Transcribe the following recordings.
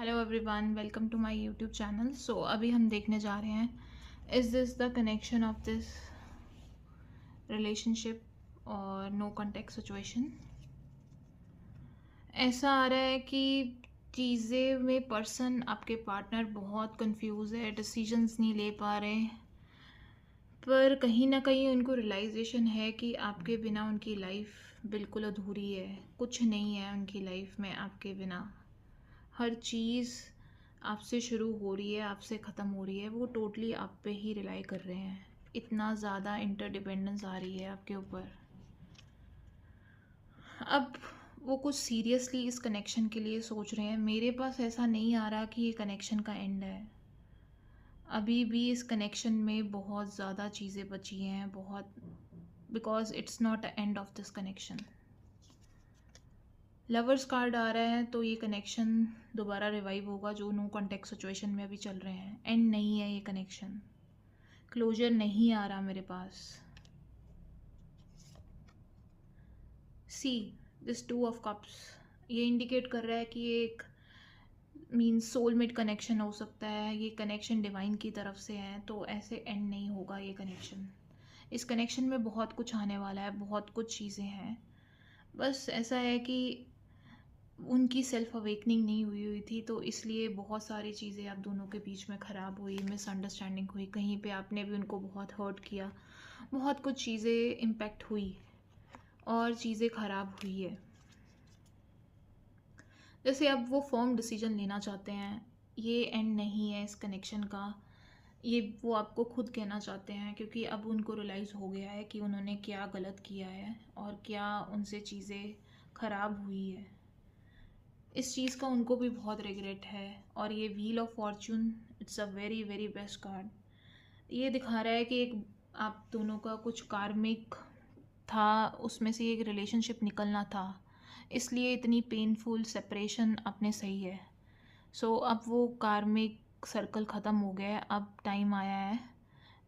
Hello everyone, welcome to my YouTube channel. So अभी हम देखने जा रहे हैं, is this the connection of this relationship और नो कॉन्टेक्ट सिचुएशन। ऐसा आ रहा है कि चीज़ें में पर्सन, आपके पार्टनर बहुत कंफ्यूज है, डिसीजंस नहीं ले पा रहे, पर कहीं ना कहीं उनको रियलाइजेशन है कि आपके बिना उनकी लाइफ बिल्कुल अधूरी है, कुछ नहीं है उनकी लाइफ में आपके बिना। हर चीज़ आपसे शुरू हो रही है, आपसे ख़त्म हो रही है, वो टोटली आप पे ही रिलाई कर रहे हैं। इतना ज़्यादा इंटरडिपेंडेंस आ रही है आपके ऊपर। अब वो कुछ सीरियसली इस कनेक्शन के लिए सोच रहे हैं। मेरे पास ऐसा नहीं आ रहा कि ये कनेक्शन का एंड है। अभी भी इस कनेक्शन में बहुत ज़्यादा चीज़ें बची हैं, बहुत, because it's not a end of this connection. Lovers card आ रहा है, तो ये कनेक्शन दोबारा रिवाइव होगा जो नो कॉन्टेक्ट सिचुएशन में अभी चल रहे हैं। एंड नहीं है ये कनेक्शन, क्लोजर नहीं आ रहा मेरे पास। सी दिस 2 ऑफ कप्स, ये इंडिकेट कर रहा है कि ये एक मीन्स सोलमेट कनेक्शन हो सकता है, ये कनेक्शन डिवाइन की तरफ से है, तो ऐसे एंड नहीं होगा ये कनेक्शन। इस कनेक्शन में बहुत कुछ आने वाला है, बहुत कुछ चीज़ें हैं। बस ऐसा है कि उनकी सेल्फ अवेकनिंग नहीं हुई थी, तो इसलिए बहुत सारी चीज़ें आप दोनों के बीच में ख़राब हुई, मिसअंडरस्टैंडिंग हुई, कहीं पे आपने भी उनको बहुत हर्ट किया, बहुत कुछ चीज़ें इम्पेक्ट हुई और चीज़ें ख़राब हुई है। जैसे अब वो फर्म डिसीजन लेना चाहते हैं, ये एंड नहीं है इस कनेक्शन का, ये वो आपको खुद कहना चाहते हैं, क्योंकि अब उनको रियलाइज़ हो गया है कि उन्होंने क्या गलत किया है और क्या उनसे चीज़ें ख़राब हुई है। इस चीज़ का उनको भी बहुत रिग्रेट है। और ये wheel of Fortune, it's a very very best card. ये दिखा रहा है कि एक आप दोनों का कुछ कार्मिक था, उसमें से एक रिलेशनशिप निकलना था, इसलिए इतनी पेनफुल सेपरेशन अपने सही है। सो अब वो कार्मिक सर्कल ख़त्म हो गया है, अब टाइम आया है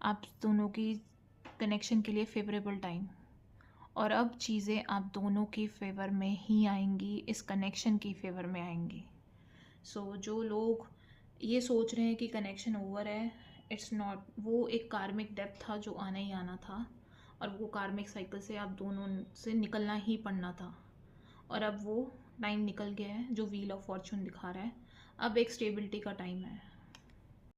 आप दोनों की कनेक्शन के लिए फेवरेबल टाइम। और अब चीज़ें आप दोनों की फेवर में ही आएंगी, इस कनेक्शन की फेवर में आएंगी। सो जो लोग ये सोच रहे हैं कि कनेक्शन ओवर है, इट्स नॉट। वो एक कार्मिक डेप्थ था जो आना ही आना था, और वो कार्मिक साइकिल से आप दोनों से निकलना ही पड़ना था। और अब वो टाइम निकल गया है जो व्हील ऑफ फॉर्चून दिखा रहा है। अब एक स्टेबिलिटी का टाइम है।